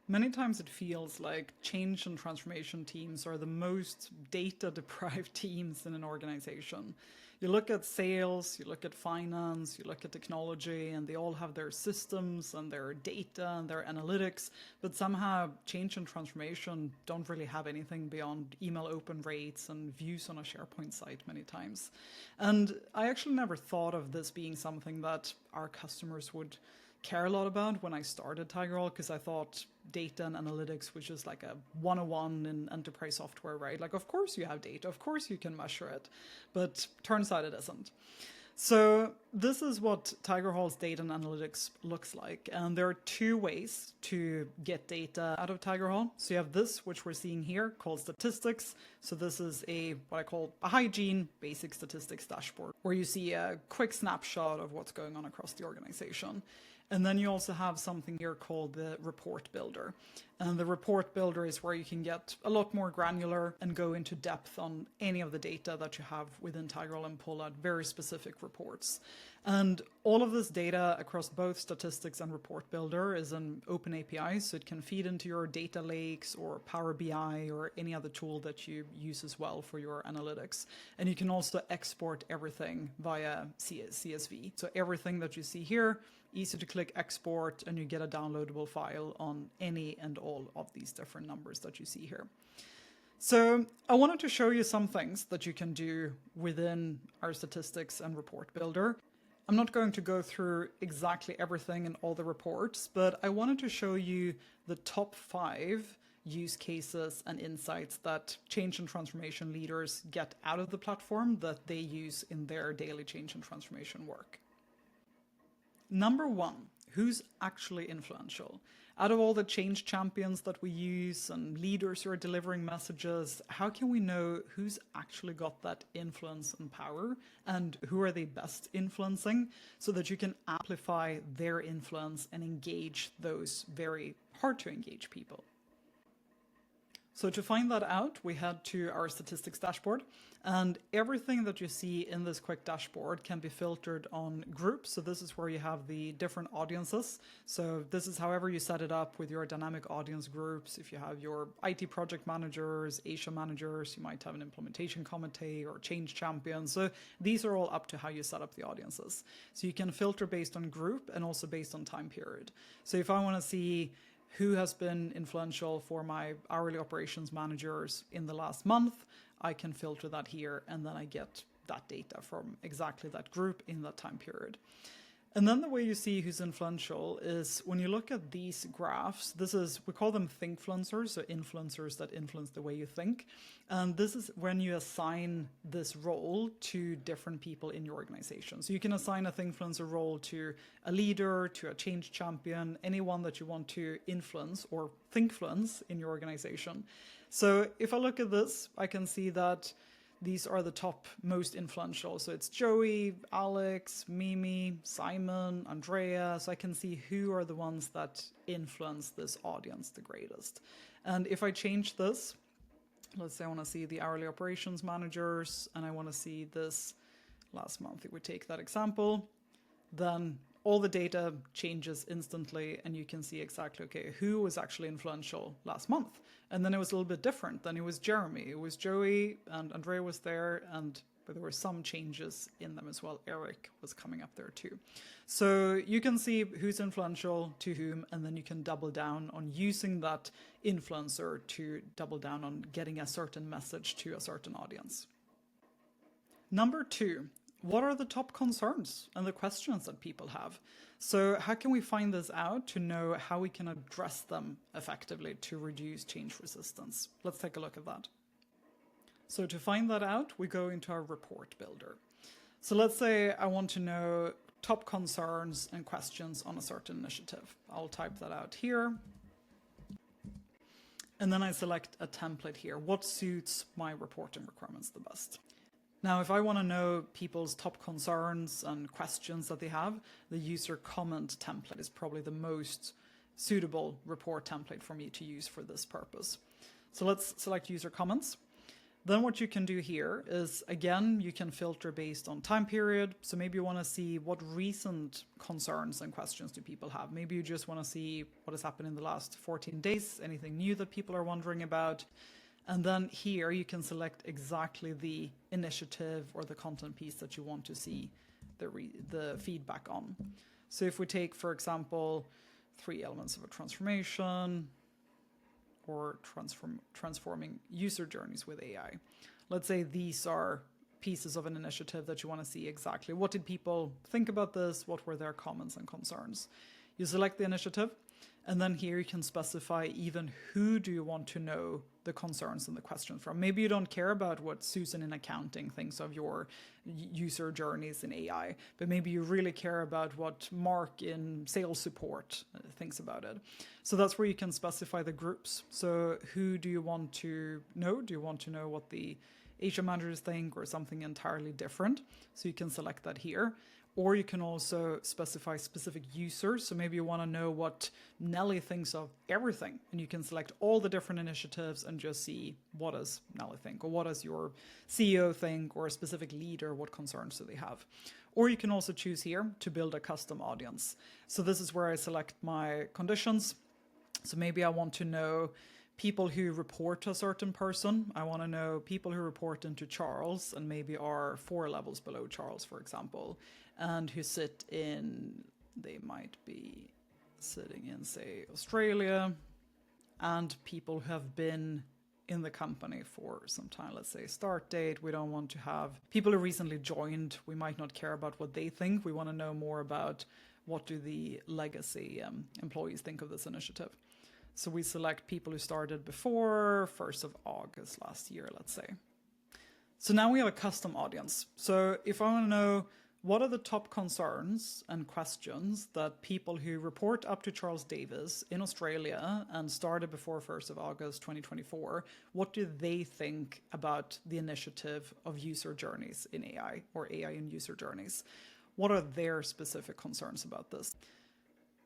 Many times it feels like change and transformation teams are the most data-deprived teams in an organization. You look at sales, you look at finance, you look at technology, and they all have their systems and their data and their analytics, but somehow change and transformation don't really have anything beyond email open rates and views on a SharePoint site many times. And I actually never thought of this being something that our customers would care a lot about when I started Tigerhall, because I thought data and analytics was just like a 101 in enterprise software, right? Like, of course you have data, of course you can measure it, but turns out it isn't. So this is what Tigerhall's data and analytics looks like. And there are two ways to get data out of Tigerhall. So you have this, which we're seeing here, called statistics. So this is what I call a hygiene basic statistics dashboard, where you see a quick snapshot of what's going on across the organization. And then you also have something here called the report builder. And the report builder is where you can get a lot more granular and go into depth on any of the data that you have within Tigerhall and pull out very specific reports. And all of this data across both statistics and report builder is an open API, so it can feed into your data lakes or Power BI or any other tool that you use as well for your analytics. And you can also export everything via CSV. So everything that you see here, easy to click export, and you get a downloadable file on any and all of these different numbers that you see here. So I wanted to show you some things that you can do within our statistics and report builder. I'm not going to go through exactly everything in all the reports, but I wanted to show you the top 5 use cases and insights that change and transformation leaders get out of the platform that they use in their daily change and transformation work. Number 1, who's actually influential? Out of all the change champions that we use and leaders who are delivering messages, how can we know who's actually got that influence and power, and who are they best influencing, so that you can amplify their influence and engage those very hard to engage people? So to find that out, we head to our statistics dashboard, and everything that you see in this quick dashboard can be filtered on groups. So this is where you have the different audiences. So this is however you set it up with your dynamic audience groups. If you have your IT project managers, Asia managers, you might have an implementation committee or change champion. So these are all up to how you set up the audiences. So you can filter based on group and also based on time period. So if I want to see who has been influential for my hourly operations managers in the last month, I can filter that here, and then I get that data from exactly that group in that time period. And then the way you see who's influential is when you look at these graphs, we call them thinkfluencers, so influencers that influence the way you think. And this is when you assign this role to different people in your organization. So you can assign a thinkfluencer role to a leader, to a change champion, anyone that you want to influence or thinkfluence in your organization. So if I look at this, I can see that these are the top most influential. So it's Joey, Alex, Mimi, Simon, Andrea. So I can see who are the ones that influence this audience the greatest. And if I change this, let's say I want to see the hourly operations managers, and I want to see this last month, if we take that example, then all the data changes instantly, and you can see exactly, okay, who was actually influential last month. And then it was a little bit different. Then it was Jeremy, it was Joey, and Andrea was there, but there were some changes in them as well. Eric was coming up there too. So you can see who's influential to whom, and then you can double down on using that influencer to double down on getting a certain message to a certain audience. Number 2. What are the top concerns and the questions that people have? So how can we find this out to know how we can address them effectively to reduce change resistance? Let's take a look at that. So to find that out, we go into our report builder. So let's say I want to know top concerns and questions on a certain initiative. I'll type that out here. And then I select a template here. What suits my reporting requirements the best? Now, if I want to know people's top concerns and questions that they have, the user comment template is probably the most suitable report template for me to use for this purpose. So let's select user comments. Then what you can do here is, again, you can filter based on time period. So maybe you want to see what recent concerns and questions do people have. Maybe you just want to see what has happened in the last 14 days, anything new that people are wondering about. And then here you can select exactly the initiative or the content piece that you want to see the feedback on. So if we take, for example, 3 elements of a transformation, or transforming user journeys with AI. Let's say these are pieces of an initiative that you want to see exactly. What did people think about this? What were their comments and concerns? You select the initiative, and then here you can specify even who do you want to know the concerns and the questions from. Maybe you don't care about what Susan in accounting thinks of your user journeys in AI, but maybe you really care about what Mark in sales support thinks about it. So that's where you can specify the groups. So who do you want to know? Do you want to know what the HR managers think or something entirely different? So you can select that here. Or you can also specify specific users. So maybe you want to know what Nelly thinks of everything. And you can select all the different initiatives and just see what does Nelly think, or what does your CEO think, or a specific leader, what concerns do they have. Or you can also choose here to build a custom audience. So this is where I select my conditions. So maybe I want to know people who report to a certain person. I want to know people who report into Charles and maybe are 4 levels below Charles, for example, and who sit in, they might be sitting in, say, Australia, and people who have been in the company for some time. Let's say start date. We don't want to have people who recently joined. We might not care about what they think. We want to know more about what do the legacy employees think of this initiative. So we select people who started before 1st of August last year, let's say. So now we have a custom audience. So if I want to know what are the top concerns and questions that people who report up to Charles Davis in Australia and started before 1st of August 2024, what do they think about the initiative of user journeys in AI, or AI in user journeys? What are their specific concerns about this?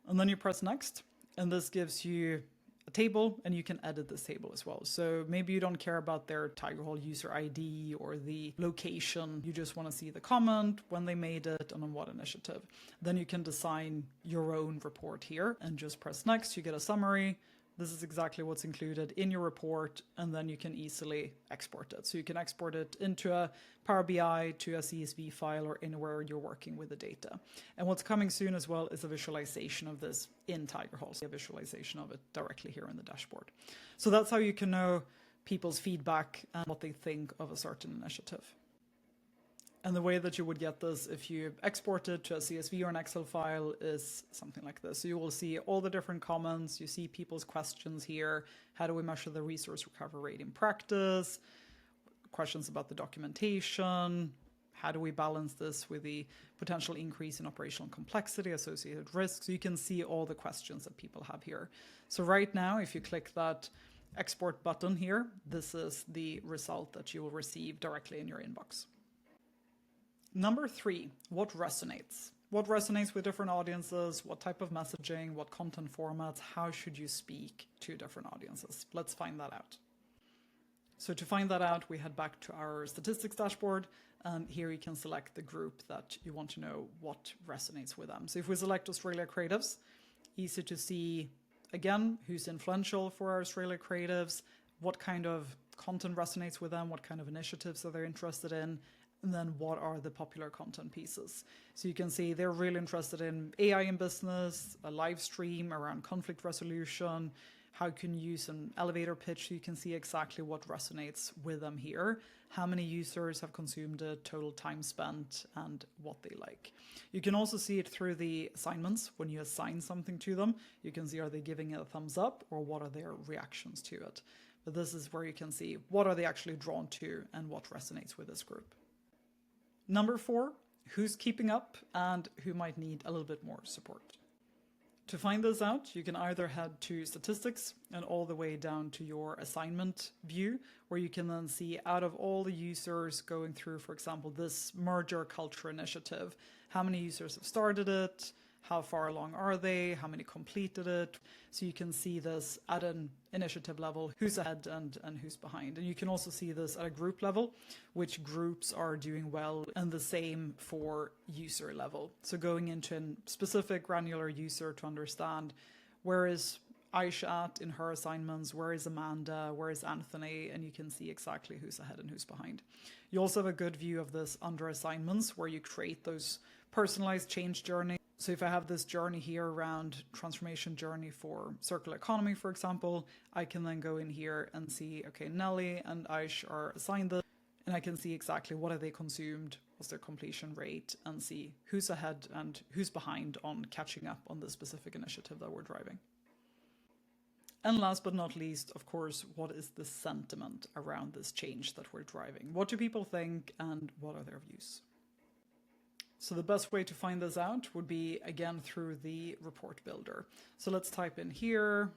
And then you press next, and this gives you a table, and you can edit this table as well. So maybe you don't care about their Tigerhall user ID or the location. You just want to see the comment, when they made it, and on what initiative. Then you can design your own report here and just press next. You get a summary. This is exactly what's included in your report, and then you can easily export it. So you can export it into a Power BI, to a CSV file, or anywhere you're working with the data. And what's coming soon as well is a visualization of this in Tigerhall, so a visualization of it directly here in the dashboard. So that's how you can know people's feedback and what they think of a certain initiative. And the way that you would get this if you export it to a CSV or an Excel file is something like this. So you will see all the different comments, you see people's questions here. How do we measure the resource recovery rate in practice? Questions about the documentation. How do we balance this with the potential increase in operational complexity, associated risks? So you can see all the questions that people have here. So right now, if you click that export button here, this is the result that you will receive directly in your inbox. Number 3, what resonates? What resonates with different audiences? What type of messaging? What content formats? How should you speak to different audiences? Let's find that out. So to find that out, we head back to our statistics dashboard, and here you can select the group that you want to know what resonates with them. So if we select Australia Creatives, easy to see, again, who's influential for our Australia Creatives, what kind of content resonates with them, what kind of initiatives are they interested in, and then what are the popular content pieces. So you can see they're really interested in AI in business, a live stream around conflict resolution, how you can use an elevator pitch. So you can see exactly what resonates with them here, how many users have consumed it, total time spent, and what they like. You can also see it through the assignments. When you assign something to them, you can see, are they giving it a thumbs up, or what are their reactions to it? But this is where you can see what are they actually drawn to and what resonates with this group. Number 4, who's keeping up and who might need a little bit more support. To find this out, you can either head to statistics and all the way down to your assignment view, where you can then see out of all the users going through, for example, this merger culture initiative, how many users have started it, how far along are they, how many completed it. So you can see this at an initiative level, who's ahead and who's behind. And you can also see this at a group level, which groups are doing well, and the same for user level. So going into a specific granular user to understand where is Aisha at in her assignments, where is Amanda, where is Anthony, and you can see exactly who's ahead and who's behind. You also have a good view of this under assignments, where you create those personalized change journeys. So if I have this journey here around transformation journey for circular economy, for example, I can then go in here and see, okay, Nelly and Aish are assigned this, and I can see exactly what have they consumed, what's their completion rate, and see who's ahead and who's behind on catching up on the specific initiative that we're driving. And last but not least, of course, what is the sentiment around this change that we're driving? What do people think and what are their views? So the best way to find this out would be, again, through the report builder. So let's type in here,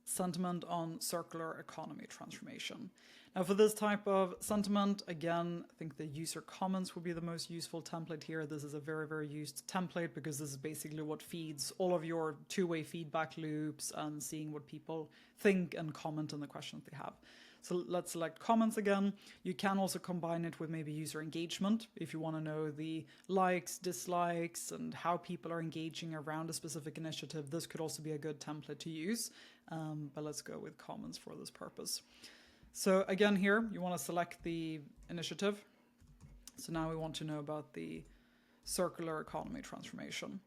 sentiment on circular economy transformation. Now for this type of sentiment, again, I think the user comments would be the most useful template here. This is a very, very used template because this is basically what feeds all of your two-way feedback loops and seeing what people think and comment on the questions they have. So let's select comments again. You can also combine it with maybe user engagement if you want to know the likes, dislikes, and how people are engaging around a specific initiative. This could also be a good template to use, but let's go with comments for this purpose. So again here, you want to select the initiative. So now we want to know about the circular economy transformation.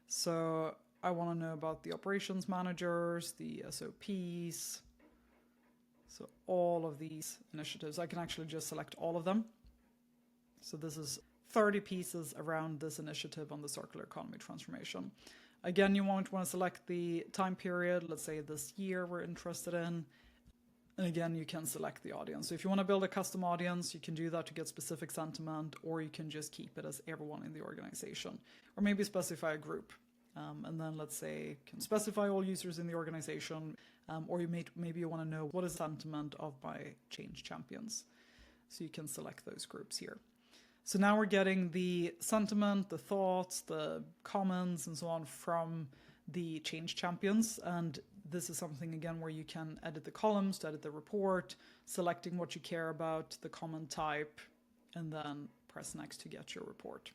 So I want to know about the operations managers, the SOPs, so all of these initiatives. I can actually just select all of them. So this is 30 pieces around this initiative on the circular economy transformation. Again, you want to select the time period. Let's say this year we're interested in. And again, you can select the audience. So if you want to build a custom audience, you can do that to get specific sentiment, or you can just keep it as everyone in the organization, or maybe specify a group. And then let's say you can specify all users in the organization, or maybe you want to know what is the sentiment of my change champions. So you can select those groups here. So now we're getting the sentiment, the thoughts, the comments, and so on from the change champions. And this is something, again, where you can edit the columns to edit the report, selecting what you care about, the comment type, and then press next to get your report.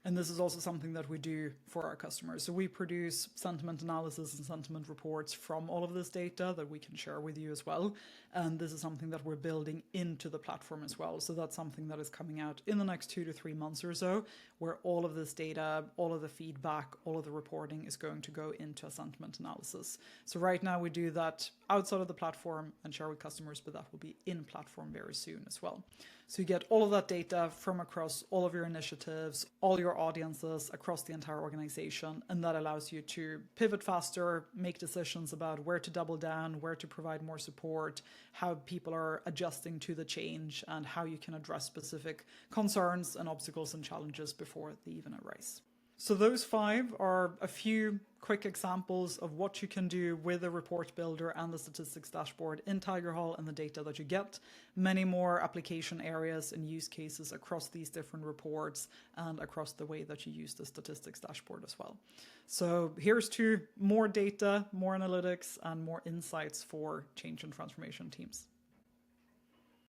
And this is also something that we do for our customers. So we produce sentiment analysis and sentiment reports from all of this data that we can share with you as well. And this is something that we're building into the platform as well. So that's something that is coming out in the next 2 to 3 months or so, where all of this data, all of the feedback, all of the reporting is going to go into a sentiment analysis. So right now we do that outside of the platform and share with customers, but that will be in platform very soon as well. So you get all of that data from across all of your initiatives, all your audiences across the entire organization, and that allows you to pivot faster, make decisions about where to double down, where to provide more support, how people are adjusting to the change, and how you can address specific concerns and obstacles and challenges before they even arise. So those 5 are a few quick examples of what you can do with the report builder and the statistics dashboard in Tigerhall and the data that you get. Many more application areas and use cases across these different reports and across the way that you use the statistics dashboard as well. So here's to more data, more analytics, and more insights for change and transformation teams.